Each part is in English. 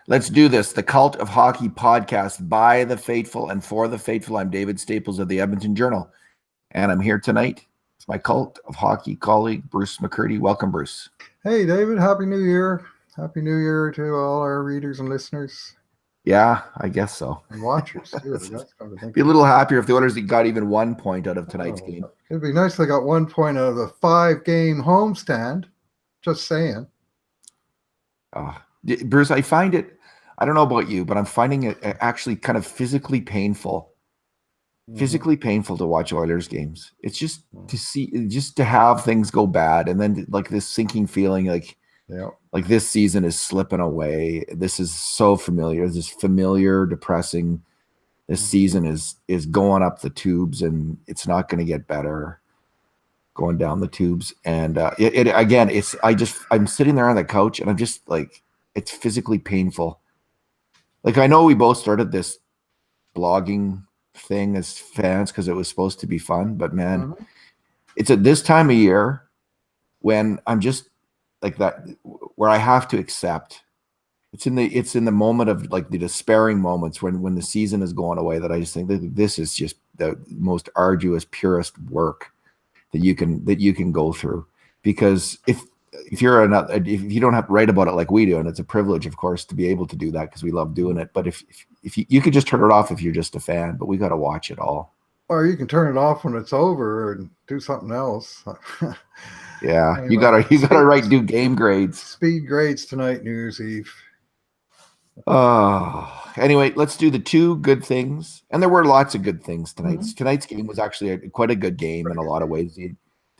Let's do this. The Cult of Hockey podcast by the faithful and for the faithful. I'm David Staples of the Edmonton Journal, and I'm here tonight with my Cult of Hockey colleague, Bruce McCurdy. Welcome, Bruce. Hey, David. Happy New Year. Happy New Year to all our readers and listeners. Yeah, I guess so. And watchers, too. Be a little happier if the Oilers got even 1 point out of tonight's game. It'd be nice if they got 1 point out of the 5-game homestand. Just saying. Bruce, I find it, I don't know about you, but I'm finding it actually kind of physically painful to watch Oilers games. It's just to have things go bad, and then like this sinking feeling like this season is slipping away. This is so familiar. This is familiar, depressing. This season is going up the tubes, and it's not going to get better going down the tubes. And I'm sitting there on the couch, and I'm just like, it's physically painful. Like, I know we both started this blogging thing as fans because it was supposed to be fun, but man, it's at this time of year when I'm just like that, where I have to accept. It's in the moment of like the despairing moments when the season is going away that I just think that this is just the most arduous, purest work that you can go through. Because if you don't have to write about it like we do, and it's a privilege, of course, to be able to do that because we love doing it. But if you could just turn it off if you're just a fan, but we got to watch it all. Or you can turn it off when it's over and do something else. Yeah, anyway, you gotta do game grades. Speed grades tonight, New Year's Eve. Anyway, let's do the two good things, and there were lots of good things tonight. Tonight's game was actually quite a good game in a lot of ways. The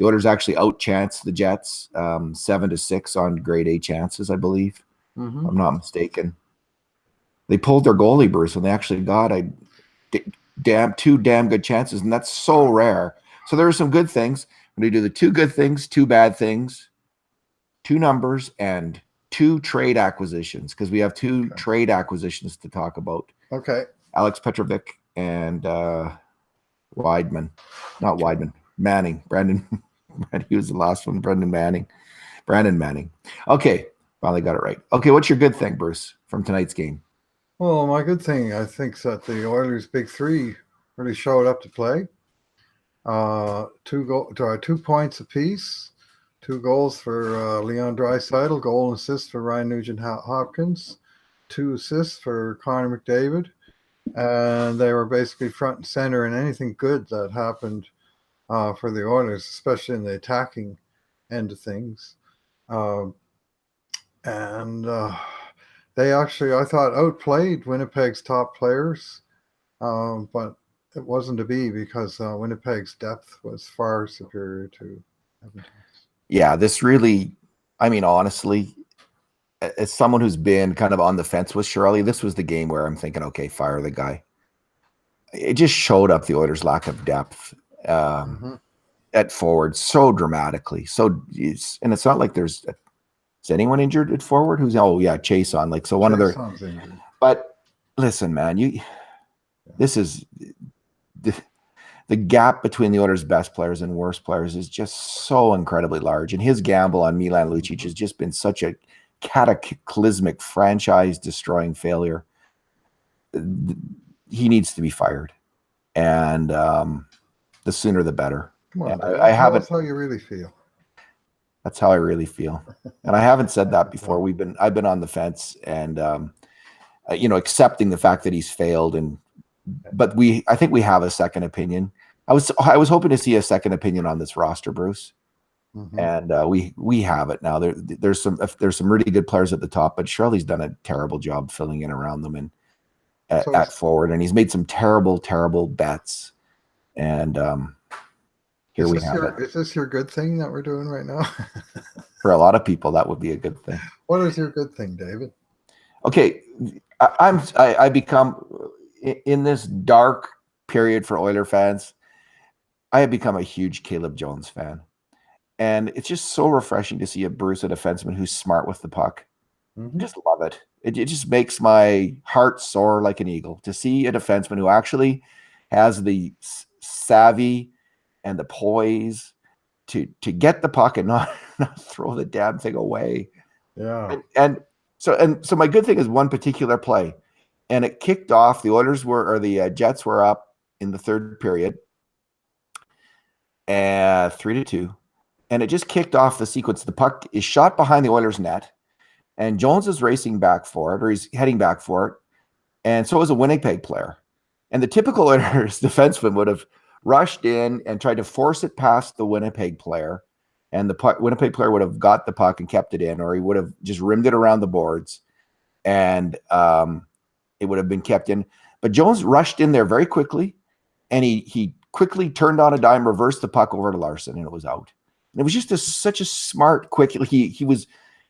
Oilers actually outchanced the Jets 7-6 on grade A chances, I believe. If I'm not mistaken. They pulled their goalie, Bruce, and they actually got two damn good chances, and that's so rare. So there are some good things. We're going to do the two good things, two bad things, two numbers, and two trade acquisitions, because we have two trade acquisitions to talk about. Okay. Alex Petrovic and Manning. Brandon. He was the last one. Brandon Manning. Okay. Finally got it right. Okay. What's your good thing, Bruce, from tonight's game? Well, my good thing, I think, is that the Oilers' big three really showed up to play. 2 points apiece. 2 goals for Leon Draisaitl, goal and assist for Ryan Nugent-Hopkins, 2 assists for Connor McDavid, and they were basically front and center in anything good that happened for the Oilers, especially in the attacking end of things. They actually, I thought, outplayed Winnipeg's top players, but it wasn't to be because Winnipeg's depth was far superior to Edmonton's. Yeah, this really, I mean, honestly, as someone who's been kind of on the fence with Shirley, this was the game where I'm thinking, okay, fire the guy. It just showed up the Oilers' lack of depth at forward so dramatically. And it's not like is anyone injured at forward? Chase on. Like, so one of their, but listen, man, this is the gap between the Oilers' best players and worst players is just so incredibly large. And his gamble on Milan Lucic has just been such a cataclysmic, franchise-destroying failure. He needs to be fired. And the sooner the better. Come on, that's how you really feel. That's how I really feel. And I haven't said that before. I've been on the fence and, accepting the fact that he's failed. But I think we have a second opinion. I was hoping to see a second opinion on this roster, Bruce, and we have it now. There's some really good players at the top, but Shirley's done a terrible job filling in around them and at forward, and he's made some terrible bets. And here we have it. Is this your good thing that we're doing right now? For a lot of people, that would be a good thing. What is your good thing, David? Okay, I become, in this dark period for Oiler fans, I have become a huge Caleb Jones fan. And it's just so refreshing to see a defenseman who's smart with the puck. I just love it. It just makes my heart soar like an eagle to see a defenseman who actually has the savvy and the poise to get the puck and not throw the damn thing away. Yeah. And So my good thing is one particular play, and it kicked off. The Jets were up in the third period, 3-2, and it just kicked off the sequence. The puck is shot behind the Oilers' net, and Jones is racing back for it, or he's heading back for it, and so is a Winnipeg player. And the typical Oilers defenseman would have rushed in and tried to force it past the Winnipeg player, and the Winnipeg player would have got the puck and kept it in, or he would have just rimmed it around the boards, and it would have been kept in. But Jones rushed in there very quickly, and he quickly turned on a dime, reversed the puck over to Larson, and it was out. And it was just such a smart, quick. He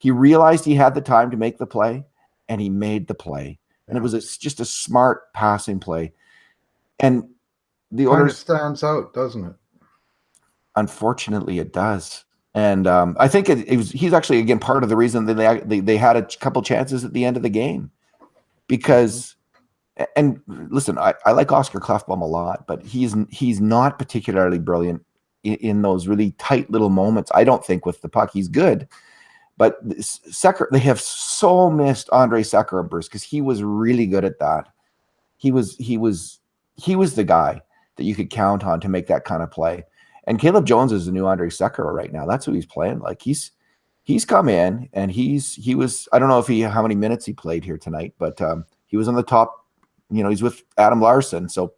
realized he had the time to make the play, and he made the play. And it was just a smart passing play. And the Oilers stands out, doesn't it? Unfortunately, it does. And I think he's actually, again, part of the reason that they had a couple chances at the end of the game. Because, and listen, I like Oscar Klefbom a lot, but he's not particularly brilliant in those really tight little moments. I don't think with the puck he's good. But they have so missed Andre Sekera, Bruce, because he was really good at that. He was the guy that you could count on to make that kind of play. And Caleb Jones is the new Andre Sekera right now. That's who he's playing like. He's come in, and he was, I don't know how many minutes he played here tonight, but he was on the top. He's with Adam Larson, so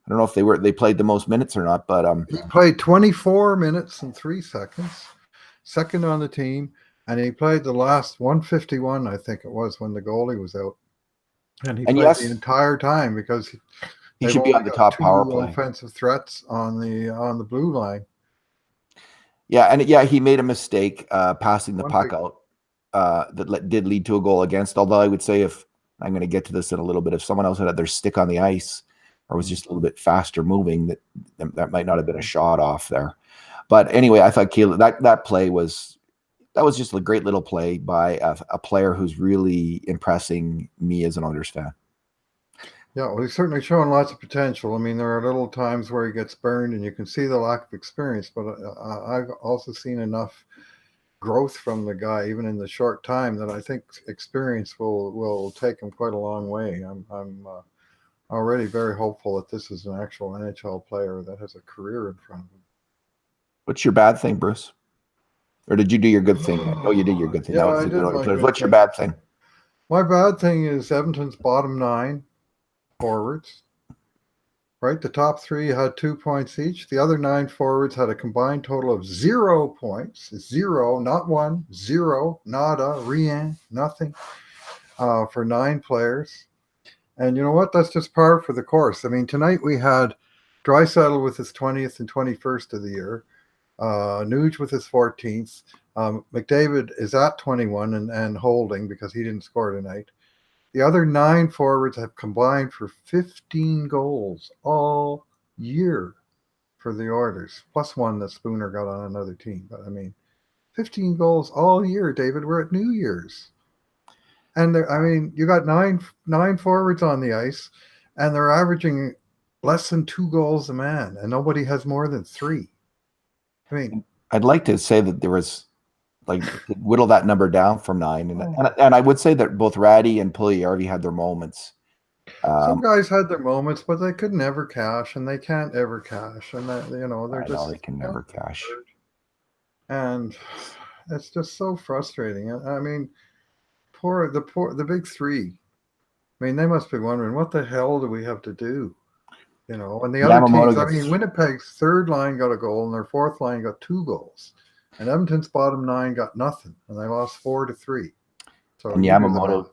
I don't know if they played the most minutes or not. But he played 24 minutes and 3 seconds, second on the team. And he played the last 151, I think it was, when the goalie was out. And he played the entire time because he should be on the top power play. Offensive threats on the blue line. Yeah, and he made a mistake passing the puck out that did lead to a goal against. Although I would say, if I'm going to get to this in a little bit, if someone else had their stick on the ice or was just a little bit faster moving, that might not have been a shot off there. But anyway, I thought Caleb, that play was. That was just a great little play by a player who's really impressing me as an Oilers fan. Yeah, well, he's certainly showing lots of potential. I mean, there are little times where he gets burned, and you can see the lack of experience. But I've also seen enough growth from the guy, even in the short time, that I think experience will take him quite a long way. I'm already very hopeful that this is an actual NHL player that has a career in front of him. What's your bad thing, Bruce? Or did you do your good thing? Oh, you did your good thing. Yeah, I did. What's your bad thing? My bad thing is Edmonton's bottom 9 forwards. Right? The top 3 had 2 points each. The other 9 forwards had a combined total of 0 points. 0, not 1, 0, nada, rien, nothing for 9 players. And you know what? That's just par for the course. I mean, tonight we had Draisaitl with his 20th and 21st of the year. Nuge with his 14th. McDavid is at 21 and holding because he didn't score tonight. The other 9 forwards have combined for 15 goals all year for the Oilers, plus 1 that Spooner got on another team. But I mean, 15 goals all year, David. We're at New Year's. And you got nine forwards on the ice, and they're averaging less than 2 goals a man, and nobody has more than 3. I mean, I'd like to say that there was, whittle that number down from 9, and I would say that both Ratty and Puljujärvi had their moments. Some guys had their moments, but they could never cash, and they can't ever cash, and they can never cash. And it's just so frustrating. I mean, the big 3. I mean, they must be wondering, what the hell do we have to do? And the other teams, Winnipeg's 3rd line got a goal, and their 4th line got 2 goals. And Edmonton's bottom 9 got nothing, and they lost 4-3. So and Yamamoto,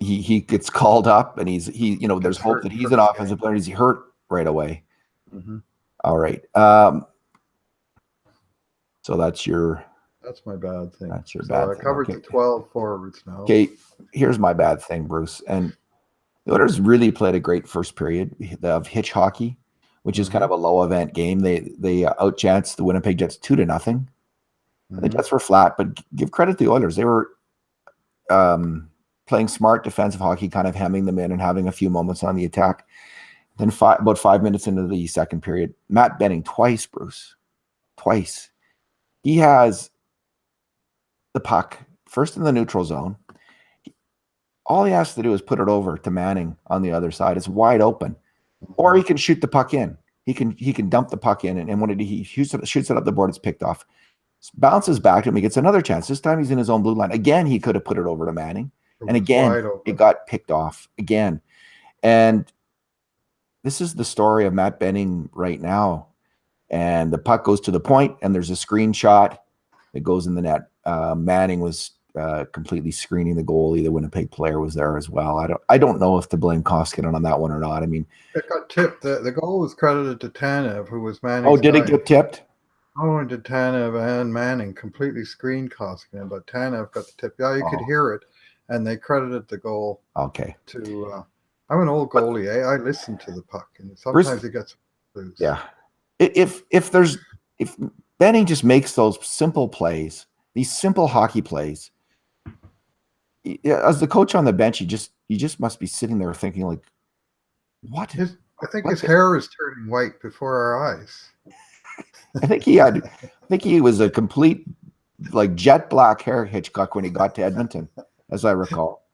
he gets called up, and there's hope that he's an offensive player. He's hurt right away. Mm-hmm. All right. So that's my bad thing. That's your bad thing. I covered the 12 forwards now. Okay, here's my bad thing, Bruce. And the Oilers really played a great first period of hitch hockey, which is kind of a low event game. They outchanced the Winnipeg Jets 2-0. The Jets were flat, but give credit to the Oilers. They were playing smart defensive hockey, kind of hemming them in and having a few moments on the attack. Then about 5 minutes into the second period, Matt Benning twice, Bruce. Twice. He has the puck first in the neutral zone. All he has to do is put it over to Manning on the other side. It's wide open. Or he can shoot the puck in. He can dump the puck in, and when he shoots it up the board, it's picked off. Bounces back to him. He gets another chance. This time he's in his own blue line. Again, he could have put it over to Manning. And again, it got picked off again. And this is the story of Matt Benning right now. And the puck goes to the point, and there's a screenshot that goes in the net. Manning was completely screening the goalie. The Winnipeg player was there as well. I don't know if to blame Koskinen on that one or not. I mean, it got tipped. The goal was credited to Tanev, who was Manning's. Oh, did it get tipped? Oh, and did Tanev and Manning completely screened Koskinen, but Tanev got the tip. Yeah, you could hear it, and they credited the goal. Okay. To I'm an old goalie. I listen to the puck, and sometimes it gets loose. Yeah. If Benning just makes those simple plays, these simple hockey plays, as the coach on the bench, you just must be sitting there thinking like, what? I think his hair is turning white before our eyes. I think he was a complete like jet black hair Hitchcock when he got to Edmonton, as I recall.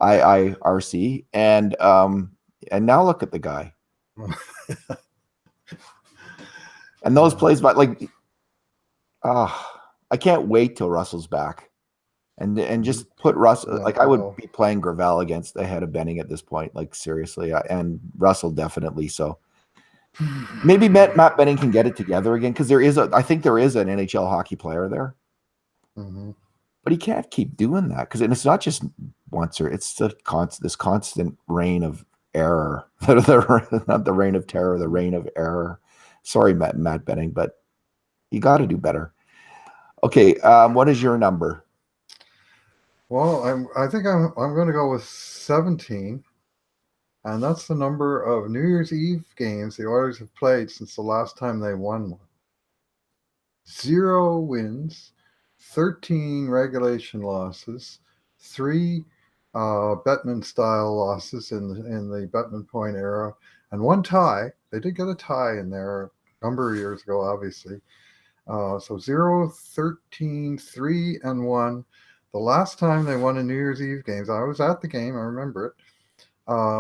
IRC and now look at the guy. And those plays, but like, I can't wait till Russell's back, and just put Russell. Like I would be playing Gravel against the head of Benning at this point. Like seriously, and Russell definitely. So maybe Matt Benning can get it together again because I think there is an NHL hockey player there, but he can't keep doing that because it's not just once or it's this constant reign of error. Not the reign of terror, the reign of error. Sorry, Matt Benning, but you got to do better. Okay, what is your number? Well, I think I'm going to go with 17, and that's the number of New Year's Eve games the Oilers have played since the last time they won one. 0 wins, 13 regulation losses, 3 Bettman-style losses in the Bettman point era, and 1 tie. They did get a tie in there a number of years ago, obviously. So 0, 13, 3, and 1. The last time they won a New Year's Eve games, I was at the game, I remember it.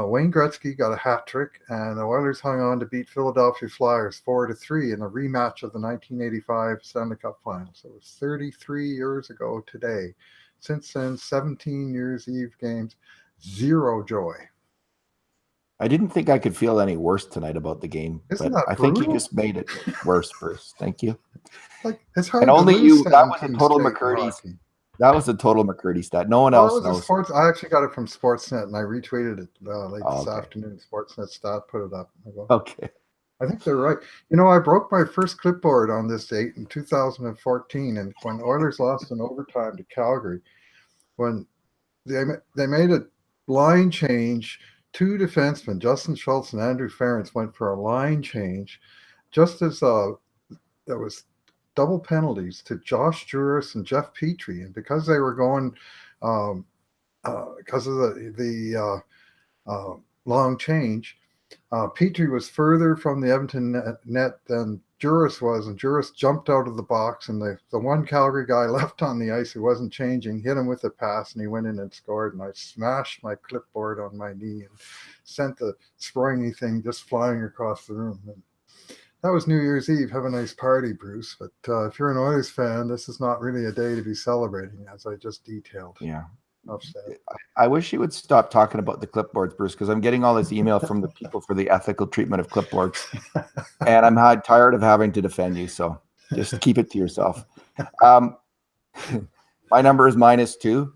Wayne Gretzky got a hat trick, and the Oilers hung on to beat Philadelphia Flyers 4-3 in a rematch of the 1985 Stanley Cup Finals. It was 33 years ago today. Since then, 17 New Year's Eve games, 0 joy. I didn't think I could feel any worse tonight about the game. Isn't but that I think you brutal? just made it worse, Bruce. Thank you. Like it's hard. And to only lose you. That was a 17 total straight McCurdy. hockey. That was a total McCurdy stat. No one Well, else it was knows. I actually got it from Sportsnet, and I retweeted it late this okay. afternoon. Sportsnet stat put it up. Okay. I think they're right. I broke my first clipboard on this date in 2014, and when Oilers lost in overtime to Calgary, when they made a line change, 2 defensemen, Justin Schultz and Andrew Ferentz, went for a line change, just as there was double penalties to Josh Juris and Jeff Petrie, and because they were going because of the long change, Petrie was further from the Edmonton net than Juris was, and Juris jumped out of the box, and the one Calgary guy left on the ice who wasn't changing hit him with a pass, and he went in and scored, and I smashed my clipboard on my knee and sent the springy thing just flying across the room. And that was New Year's Eve. Have a nice party, Bruce. But if you're an Oilers fan, this is not really a day to be celebrating, as I just detailed. Yeah. Upset. I wish you would stop talking about the clipboards, Bruce, because I'm getting all this email from the people for the ethical treatment of clipboards, and I'm tired of having to defend you. So just keep it to yourself. My number is -2.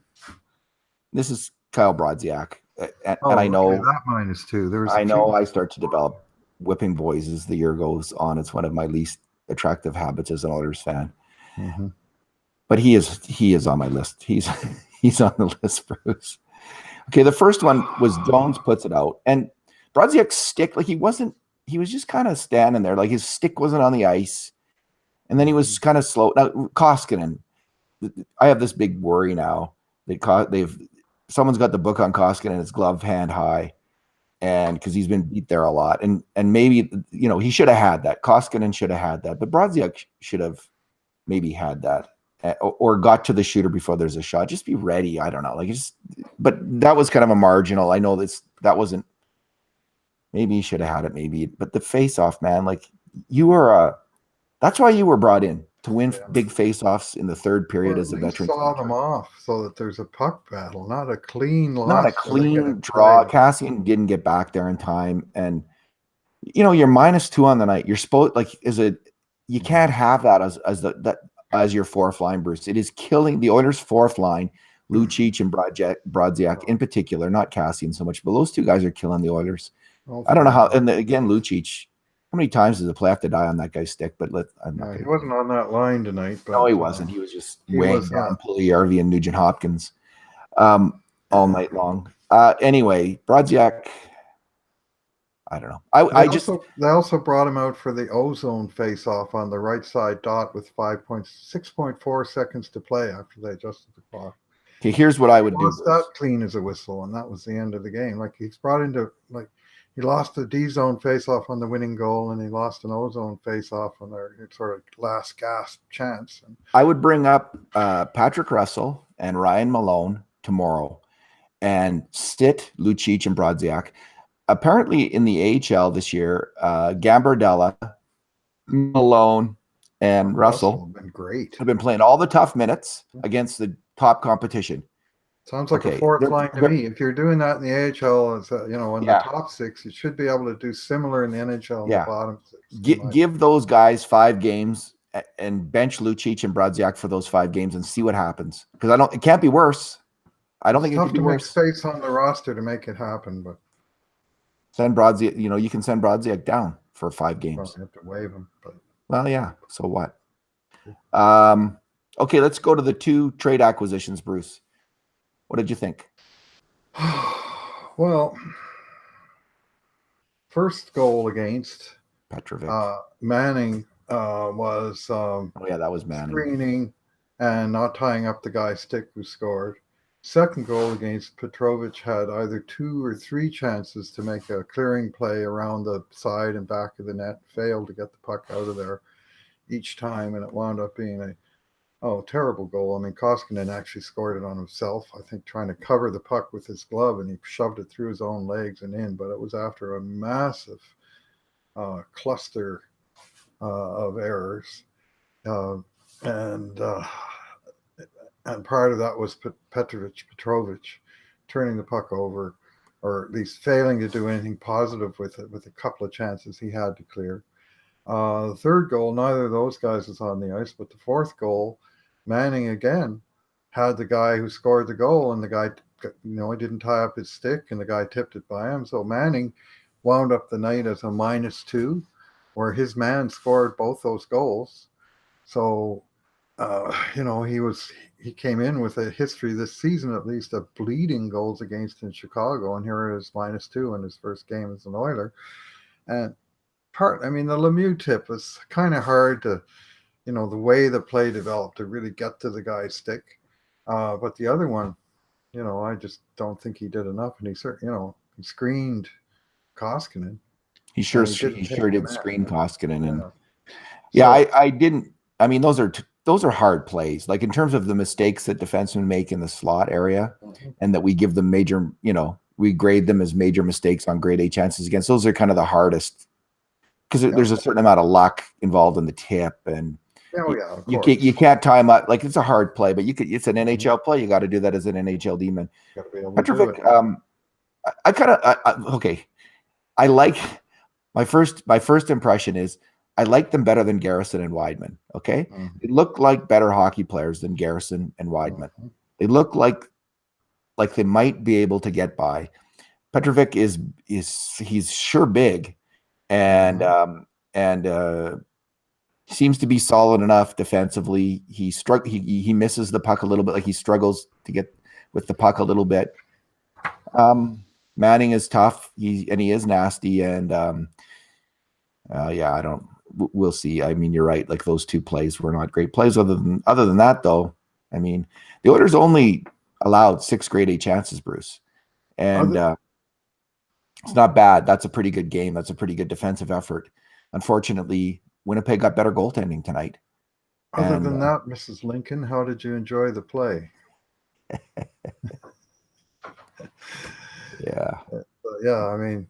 This is Kyle Brodziak, and I know that -2. I know I start to develop whipping boys as the year goes on. It's one of my least attractive habits as an Oilers fan. Mm-hmm. But he is on my list. He's on the list, Bruce. Okay, the first one was Jones puts it out, and Brodziak's stick, like he was just kind of standing there, like his stick wasn't on the ice, and then he was kind of slow. Now Koskinen, I have this big worry now that someone's got the book on Koskinen, his glove hand high, and because he's been beat there a lot, and maybe he should have had that. Koskinen should have had that, but Brodziak should have maybe had that. or got to the shooter before there's a shot. Just be ready. I don't know. Like but that was kind of a marginal. I know that wasn't. Maybe you should have had it. Maybe, but the face off, man. Like you were. That's why you were brought in to win big face-offs in the third period as a veteran. Saw them off so that there's a puck battle, not a clean loss. Not a clean draw. Kassian didn't get back there in time, and you're -2 on the night. You're supposed you can't have that as your fourth line, Bruce. It is killing the Oilers' fourth line, Lucic and Brodziak in particular, not Kassian so much, but those two guys are killing the Oilers. I don't know how. And again, Lucic. How many times does the play have to die on that guy's stick? But he wasn't on that line tonight. But, no, he wasn't. He was just weighing down Puljujärvi and Nugent Hopkins all night long. Anyway, Brodziak, I don't know. They also brought him out for the ozone face-off on the right side dot with 6.4 seconds to play after they adjusted the clock. Okay, here's what I would do. That clean as a whistle, and that was the end of the game. Like he's brought into he lost the D-zone face-off on the winning goal, and he lost an O-zone face-off on their sort of last gasp chance. I would bring up Patrick Russell and Ryan Malone tomorrow and sit Lucic and Brodziak. Apparently in the AHL this year, Gambardella, Malone, and Russell have been playing all the tough minutes against the top competition. Sounds like a fourth line to me. If you're doing that in the AHL, in the top six, you should be able to do similar in the NHL in the bottom six. Give those guys 5 games and bench Lucic and Brodziak for those 5 games and see what happens. Because it can't be worse. I don't think it could be worse. Tough to make space on the roster to make it happen, but send Brodziak. You can send Brodziak down for 5 games. You have to waive him, but well, yeah. So what? Okay, let's go to the 2 trade acquisitions, Bruce. What did you think? Well, first goal against Petrovic. Manning was that was Manning. Screening and not tying up the guy's stick who scored. Second goal against Petrovic had either 2 or 3 chances to make a clearing play around the side and back of the net, failed to get the puck out of there each time, and it wound up being a terrible goal. I mean, Koskinen actually scored it on himself, I think, trying to cover the puck with his glove, and he shoved it through his own legs and in, but it was after a massive cluster of errors. And part of that was Petrovic turning the puck over, or at least failing to do anything positive with it, with a couple of chances he had to clear. The third goal, neither of those guys was on the ice, but the fourth goal, Manning again had the guy who scored the goal, and the guy, he didn't tie up his stick, and the guy tipped it by him. So Manning wound up the night as a -2, where his man scored both those goals. So, he came in with a history this season, at least, of bleeding goals against in Chicago, and here is -2 in his first game as an Oiler. And the Lemieux tip was kind of hard to, the way the play developed to really get to the guy's stick. But the other one, I just don't think he did enough. And he screened Koskinen. He sure did screen Koskinen. And I didn't. I mean, those are hard plays. Like in terms of the mistakes that defensemen make in the slot area, and that we give them major, we grade them as major mistakes on grade A chances against. Those are kind of the hardest, because there's a certain amount of luck involved in the tip, and you can't time up. Like, it's a hard play, but it's an NHL play. You got to do that as an NHL demon. Petrovic, I like my first impression is I like them better than Garrison and Wideman. Okay, They look like better hockey players than Garrison and Wideman. They look like they might be able to get by. Petrovic he's sure big, and seems to be solid enough defensively. He misses the puck a little bit, like he struggles to get with the puck a little bit. Manning is tough. He is nasty, and we'll see. I mean, you're right. Like, those 2 plays were not great plays. Other than that, though, I mean, the Oilers only allowed 6 grade A chances, Bruce, and it's not bad. That's a pretty good game. That's a pretty good defensive effort. Unfortunately, Winnipeg got better goaltending tonight. Other And than that, Mrs. Lincoln, how did you enjoy the play? yeah, Yeah, I mean,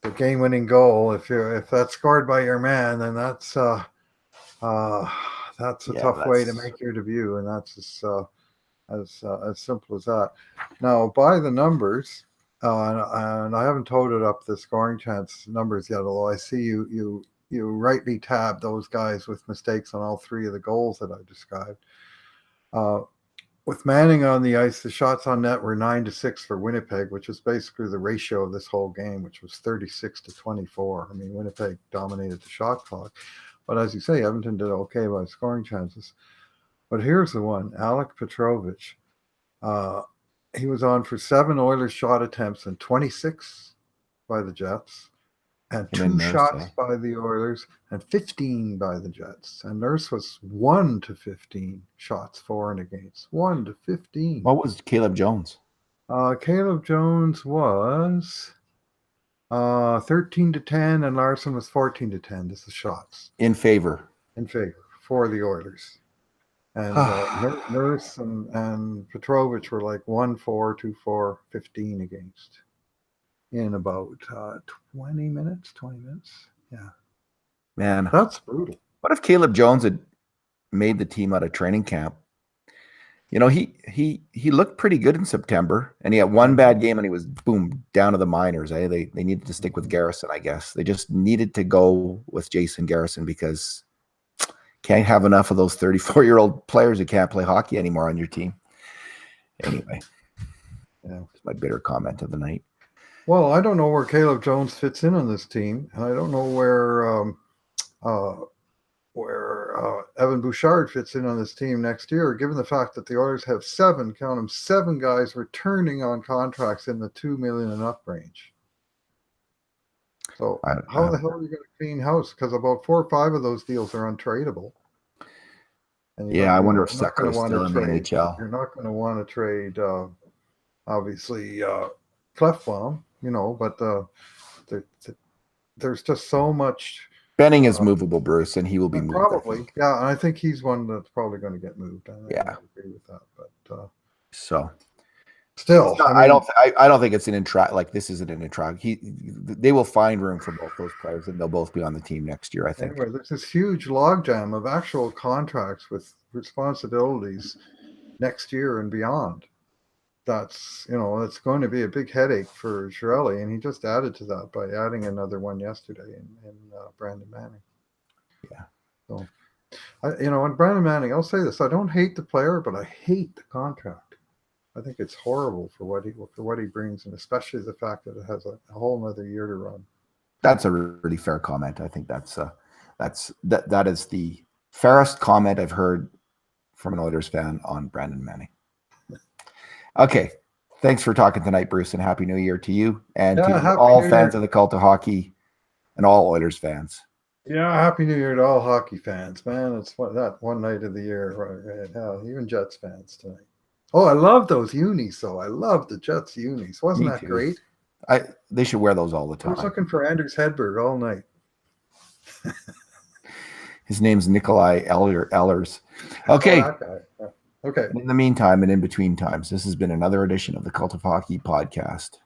the game-winning goal. If that's scored by your man, then that's a tough way to that's make your debut, and that's as simple as that. Now, by the numbers, and I haven't totaled up the scoring chance numbers yet, although I see you rightly tabbed those guys with mistakes on all three of the goals that I described. With Manning on the ice, the shots on net were 9-6 for Winnipeg, which is basically the ratio of this whole game, which was 36-24. I mean, Winnipeg dominated the shot clock. But as you say, Edmonton did okay by scoring chances. But here's the one, Alec Petrovich. He was on for 7 Oilers shot attempts and 26 by the Jets, and 2 shots by the Oilers and 15 by the Jets. And Nurse was 1-15 shots for and against. 1-15. What was Caleb Jones? Caleb Jones was 13-10, and Larson was 14-10. This is shots. In favor For the Oilers. And Nurse and Petrovich were like 1-4, 2-4, 15 against in about 20 minutes. Yeah. Man, that's brutal. What if Caleb Jones had made the team out of training camp? You know, he looked pretty good in September, and he had one bad game, and he was boom down to the minors. They needed to stick with Garrison, I guess. They just needed to go with Jason Garrison because can't have enough of those 34-year-old players who can't play hockey anymore on your team. Anyway, that's my bitter comment of the night. Well, I don't know where Caleb Jones fits in on this team, and I don't know where Evan Bouchard fits in on this team next year, given the fact that the Oilers have 7 guys returning on contracts in the $2 million and up range. So how the hell are you going to clean house? Because about 4 or 5 of those deals are untradeable. And I wonder if Sucker is still in the NHL. You're not going to want to trade, obviously, Clefbaum, but there's just so much. Benning is movable, Bruce, and he will be moved. Probably, yeah. And I think he's one that's probably going to get moved. I agree with that. But so. Still, I don't think it's an intract. Like this isn't an intract. They will find room for both those players, and they'll both be on the team next year. I think. Anyway, there's this huge logjam of actual contracts with responsibilities next year and beyond. That's it's going to be a big headache for Chiarelli, and he just added to that by adding another one yesterday in Brandon Manning. Yeah. So, and Brandon Manning, I'll say this: I don't hate the player, but I hate the contract. I think it's horrible for what he brings, and especially the fact that it has a whole other year to run. That's a really fair comment. I think that is the fairest comment I've heard from an Oilers fan on Brandon Manning. Okay, thanks for talking tonight, Bruce, and Happy New Year to you and to all fans of the Cult of Hockey and all Oilers fans. Yeah, Happy New Year to all hockey fans, man. It's that one night of the year, right? Hell, even Jets fans tonight. Oh, I love those unis, though. I love the Jets unis. Wasn't that great? They should wear those all the time. I was looking for Anders Hedberg all night. His name's Nikolai Ehlers. Okay. Oh, that guy. Yeah. Okay. In the meantime and in between times, this has been another edition of the Cult of Hockey podcast.